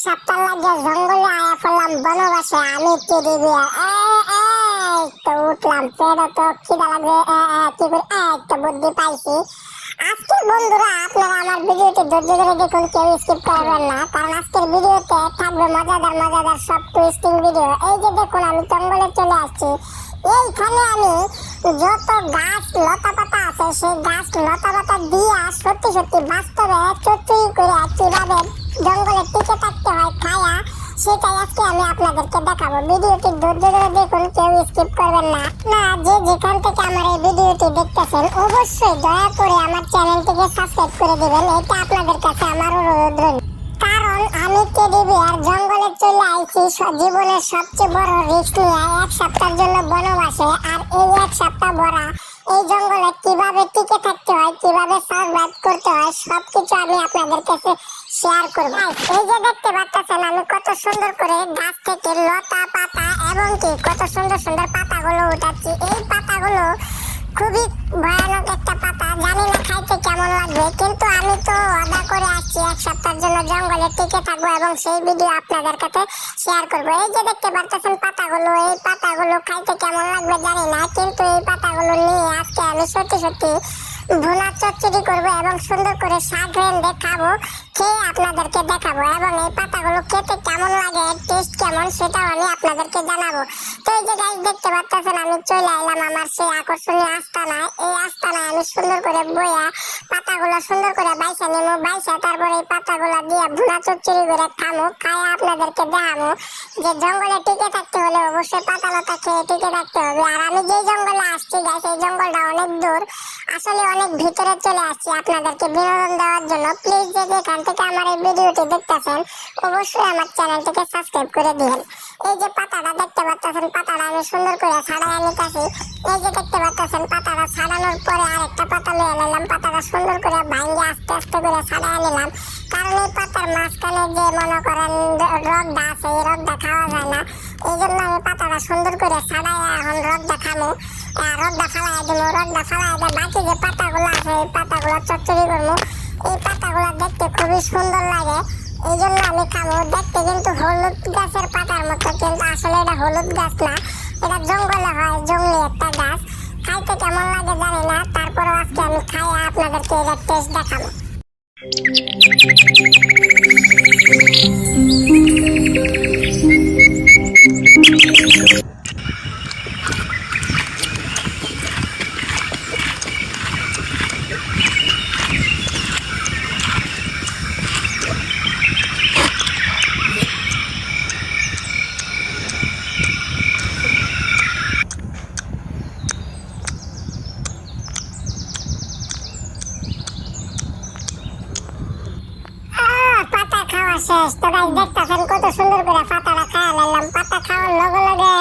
সপ্তাহ লাগে জঙ্গলে আয়া পড়লাম বনবাসে আমি টেডিবিয়ার তো উঠলাম পেড়ে তো খিদা লাগে কি করে তো বুদ্ধি পাইছি। আজকের বন্ধুরা আপনারা আমার ভিডিওটি ধৈর্য ধরে দেখুন, কেউ স্কিপ করবেন না, কারণ আজকের ভিডিওতে থাকবে মজাদার মজাদার সব টুইস্টিং ভিডিও। এই যে দেখুন আমি জঙ্গলে চলে আসছি। এইখানে আমি যত গাছ লতা পাতা আছে সেই গাছ লতা পাতা দিয়া সত্যি সত্যি বাস্তবে চুরি করে কিভাবে জঙ্গলে টিকে থাকতে হয় খায়া, সেটাই আজকে আমি আপনাদেরকে দেখাবো। ভিডিওটি ধৈর্য ধরে দেখুন, কেউ স্কিপ করবেন না। যে যেখান থেকে আমার এই ভিডিওটি দেখতেছেন অবশ্যই দয়া করে আমার চ্যানেলটিকে সাবস্ক্রাইব করে দিবেন, এটা আপনাদের কাছে আমার অনুরোধ রইল। কারণ আমি টেডিবিয়ার জঙ্গলে চলে আইছি জীবনের সবচেয়ে বড় রিস্ক নিয়ে এক সপ্তাহের জন্য বনবাসে। আর এই এক সপ্তাহ ভরা এই জঙ্গলে কিভাবে টিকে থাকতে হয়, কিভাবে সার্ভাইভ করতে হয়, সবকিছু আমি আপনাদের কাছে শেয়ার করব। এই যে দেখতে পাচ্ছেন আমি কত সুন্দর করে গাছ থেকে লতা পাতা এবং কি কত সুন্দর সুন্দর পাতাগুলো উঠাচ্ছি। এই পাতাগুলো খুবই ভয়ানক একটা পাতা, জানি না খাইতে কেমন লাগবে, কিন্তু আমি তো ওয়াদা করে আসছি এক সপ্তাহের জন্য জঙ্গলে টিকে থাকবো এবং সেই ভিডিও আপনাদের কাছে শেয়ার করবো। এই যে দেখতে পাচ্ছেন পাতাগুলো, এই পাতাগুলো খাইতে কেমন লাগবে জানি না, কিন্তু এই পাতাগুলো নিয়ে আজকে আমি সত্যি সত্যি ভুনা চচ্চড়ি করবো এবং সুন্দর করে শাক রেঁধে খাবো, খেয়ে আপনাদেরকে দেখাবো এবং এই পাতাগুলো খেতে কেমন লাগে, টেস্ট কেমন সেটাও আমি আপনাদেরকে জানাবো। তো এই যে গাইস দেখতে পাচ্ছেন আমি চলে এলাম আমার সেই আকর্ষণীয় আস্তানায়। এই আস্তানায় আমি সুন্দর করে বইয়া পাতাগুলো সুন্দর করে বাইসা নেবো, বাইসা তারপরে এই পাতাগুলো দিয়ে ভুনা চচ্চড়ি করে খামো, খায় আপনাদেরকে দেখাবো যে জঙ্গলে টিকে থাকতে হলে অবশ্যই পাতা লতা খেয়ে টিকে থাকতে হবে। আর আমি যে জঙ্গলে আসছি গাইস এই জঙ্গলটা অনেক দূর, আসলে অনেক ভিতরে চলে আসছি আপনাদেরকে বিনোদন দেওয়ার জন্য। প্লিজ যদি এখান থেকে আমার এই ভিডিওটি দেখতেছেন অবশ্যই আমার চ্যানেলটিকে সাবস্ক্রাইব করে দিবেন। এই যে পাতাটা দেখতে পাচ্ছেন, পাতাটা আমি সুন্দর করে ছাড়াই নিতেছি। এই যে দেখতে পাচ্ছেন পাতাটা ছাড়ানোর পরে আরেকটা পাতা নিয়ে নিলাম, পাতাটা সুন্দর করে ভাঙিয়ে আস্তে আস্তে করে ছাড়াই নিলাম, কারণ এই পাতার মাঝখানে যে মনে করেন রগটা আছে এই রগটা খাওয়া যায় না, এই জন্য আমি পাতাটা সুন্দর করে ছাড়াই এখন রগটা খামো, রগটা ফালাই দেবো। রগটা ফালাই দিয়ে বাকি যে পাতাগুলো আছে এই পাতাগুলো চচ্চড়ি করবো। এই পাতাগুলো দেখতে খুবই সুন্দর লাগে, এই জন্য আমি খাবো। দেখতে কিন্তু হলুদ গাছের পাতার মতো, কিন্তু আসলে এটা হলুদ গাছ না, এটা জঙ্গলে হয়, জঙ্গলি একটা গাছ। খাইতে কেমন লাগে জানি না, তারপরও আজকে আমি খাই আপনাদেরকে এটা টেস্ট দেখাবো। শেষ তো গাইস দেখতেছেন কত সুন্দর করে পাতাটা খাওয়া নিলাম। পাতা খাওয়ার লগে লগে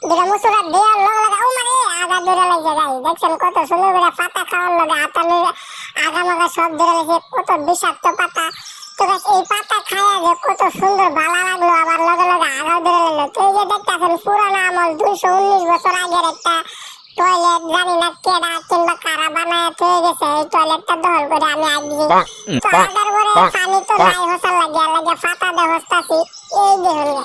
দুটা মুসুরা দেওয়ার লগে লগে ও মানে আগা ধরে লাগছে গাইস, দেখছেন কত সুন্দর করে পাতা খাওয়ার লগে হাতালে আগা মাগা সব ধরে লাগছে, কত বিষাক্ত পাতা। তো গাইস এই পাতা খাওয়া যে কত সুন্দর ভালো লাগলো, আবার লগে লগে আগাও ধরে লাগলো। তো এই যে দেখতেছেন পুরানো আমল 219 বছর আগের একটা টয়লেট, জানি না কেডা কিংবা কারা বানায় থয়ে গেছে এই টয়লেটটা দখল করে আমি আসছি। তো আগার পরে পানি তো নাই হসার লাগিয়া লাগে ফাটা দিয়ে হস্তাছি, এই দেখুন।